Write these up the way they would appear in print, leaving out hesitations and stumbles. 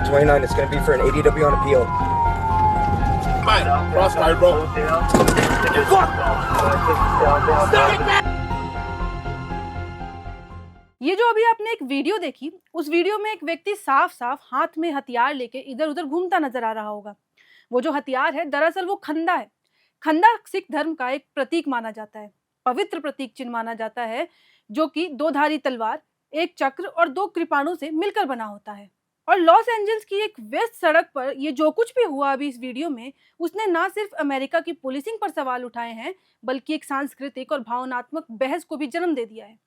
29. It's going to be for an ADW on appeal. Mate, crossfire, bro. ये जो अभी आपने एक वीडियो देखी, उस वीडियो में एक व्यक्ति साफ साफ हाथ में हथियार लेके इधर उधर घूमता नजर आ रहा होगा। वो जो हथियार है दरअसल वो खंदा है। खंदा सिख धर्म का एक प्रतीक माना जाता है, पवित्र प्रतीक चिन्ह माना जाता है, जो कि दो धारी तलवार, एक चक्र और दो कृपाणों से मिलकर बना होता है। और लॉस एंजल्स की एक व्यस्त सड़क पर ये जो कुछ भी हुआ अभी इस वीडियो में, उसने ना सिर्फ अमेरिका की पुलिसिंग पर सवाल उठाए हैं, बल्कि एक सांस्कृतिक और भावनात्मक बहस को भी जन्म दे दिया है।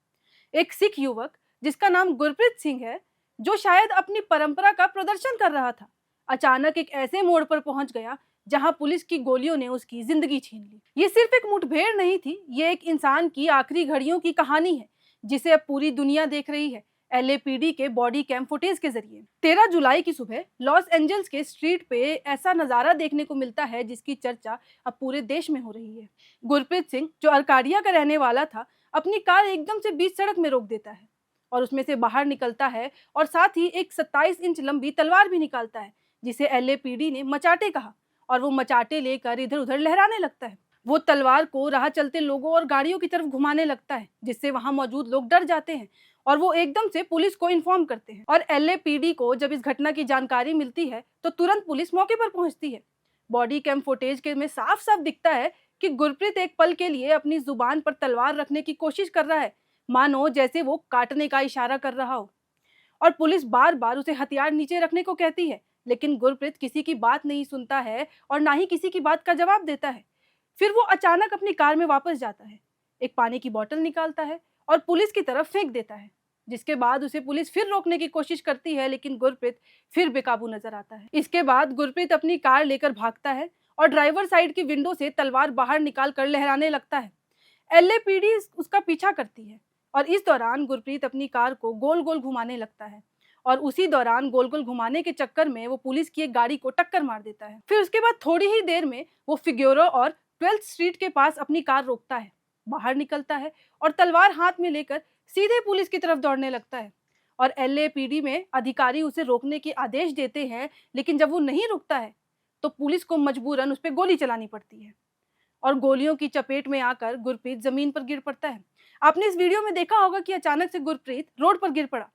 एक सिख युवक जिसका नाम गुरप्रीत सिंह है, जो शायद अपनी परंपरा का प्रदर्शन कर रहा था, अचानक एक ऐसे मोड़ पर पहुंच गया जहां पुलिस की गोलियों ने उसकी जिंदगी छीन ली। ये सिर्फ एक मुठभेड़ नहीं थी, ये एक इंसान की आखिरी घड़ियों की कहानी है, जिसे अब पूरी दुनिया देख रही है LAPD के बॉडी कैम फुटेज के जरिए। 13 जुलाई की सुबह लॉस एंजल्स के स्ट्रीट पे ऐसा नजारा देखने को मिलता है जिसकी चर्चा अब पूरे देश में हो रही है। गुरप्रीत सिंह, जो अर्काडिया का रहने वाला था, अपनी कार एकदम से बीच सड़क में रोक देता है और उसमें से बाहर निकलता है और साथ ही एक 27 इंच लंबी तलवार भी निकालता है, जिसे LAPD ने मचाटे कहा, और वो मचाटे लेकर इधर उधर लहराने लगता है। वो तलवार को राह चलते लोगों और गाड़ियों की तरफ घुमाने लगता है, जिससे वहां मौजूद लोग डर जाते हैं और वो एकदम से पुलिस को इन्फॉर्म करते हैं। और LAPD को जब इस घटना की जानकारी मिलती है तो तुरंत पुलिस मौके पर पहुंचती है। बॉडी कैम फुटेज के में साफ साफ दिखता है कि गुरप्रीत एक पल के लिए अपनी जुबान पर तलवार रखने की कोशिश कर रहा है, मानो जैसे वो काटने का इशारा कर रहा हो। और पुलिस बार बार उसे हथियार नीचे रखने को कहती है, लेकिन गुरप्रीत किसी की बात नहीं सुनता है और ना ही किसी की बात का जवाब देता है। फिर वो अचानक अपनी कार में वापस जाता है, एक पानी की बोतल निकालता है और पुलिस की तरफ फेंक देता है, जिसके बाद उसे पुलिस फिर रोकने की कोशिश करती है, लेकिन गुरप्रीत फिर बेकाबू नजर आता है। इसके बाद गुरप्रीत अपनी कार लेकर भागता है और ड्राइवर साइड की विंडो से तलवार बाहर निकाल कर लहराने लगता है। LAPD उसका पीछा करती है और इस दौरान गुरप्रीत अपनी कार को गोल गोल घुमाने लगता है और उसी दौरान गोल गोल घुमाने के चक्कर में वो पुलिस की एक गाड़ी को टक्कर मार देता है। फिर उसके बाद थोड़ी ही देर में वो फिग्योरो और 12th स्ट्रीट के पास अपनी कार रोकता है, बाहर निकलता है और तलवार हाथ में लेकर सीधे पुलिस की तरफ दौड़ने लगता है। और LAPD में अधिकारी उसे रोकने के आदेश देते हैं, लेकिन जब वो नहीं रुकता है तो पुलिस को मजबूरन उस पर गोली चलानी पड़ती है और गोलियों की चपेट में आकर गुरप्रीत जमीन पर गिर पड़ता है। आपने इस वीडियो में देखा होगा कि अचानक से गुरप्रीत रोड पर गिर पड़ा।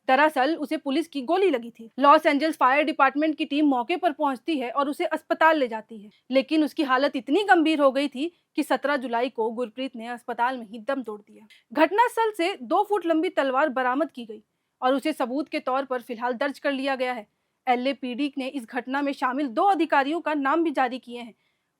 दरअसल उसे पुलिस की गोली लगी थी। लॉस एंजल्स फायर डिपार्टमेंट की टीम मौके पर पहुंचती है और उसे अस्पताल ले जाती है, लेकिन उसकी हालत इतनी गंभीर हो गई थी कि 17 जुलाई को गुरप्रीत ने अस्पताल में ही दम तोड़ दिया। घटनास्थल से 2 फुट लंबी तलवार बरामद की गई और उसे सबूत के तौर पर फिलहाल दर्ज कर लिया गया है। LAPD ने इस घटना में शामिल 2 अधिकारियों का नाम भी जारी किए हैं।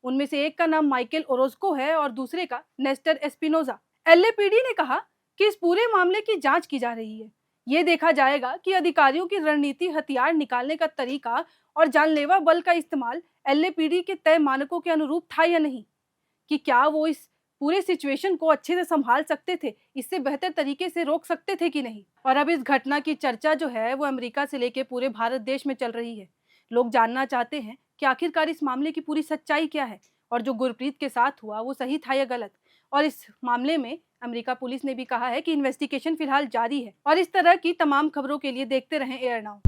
उनमें से एक का नाम माइकल ओरोस्को है और दूसरे का नेस्टर एस्पिनोजा। LAPD ने कहा कि इस पूरे मामले की जांच की जा रही है। ये देखा जाएगा कि अधिकारियों की रणनीति, हथियार निकालने का तरीका और जानलेवा बल का इस्तेमाल LAPD के तय मानकों के अनुरूप था या नहीं, कि क्या वो इस पूरे सिचुएशन को अच्छे से संभाल सकते थे, इससे बेहतर तरीके से रोक सकते थे कि नहीं। और अब इस घटना की चर्चा जो है वो अमेरिका से लेकर पूरे भारत देश में चल रही है। लोग जानना चाहते हैं कि आखिरकार इस मामले की पूरी सच्चाई क्या है और जो गुरप्रीत के साथ हुआ वो सही था या गलत। और इस मामले में अमेरिका पुलिस ने भी कहा है कि इन्वेस्टिगेशन फिलहाल जारी है। और इस तरह की तमाम खबरों के लिए देखते रहें एयर नाउ।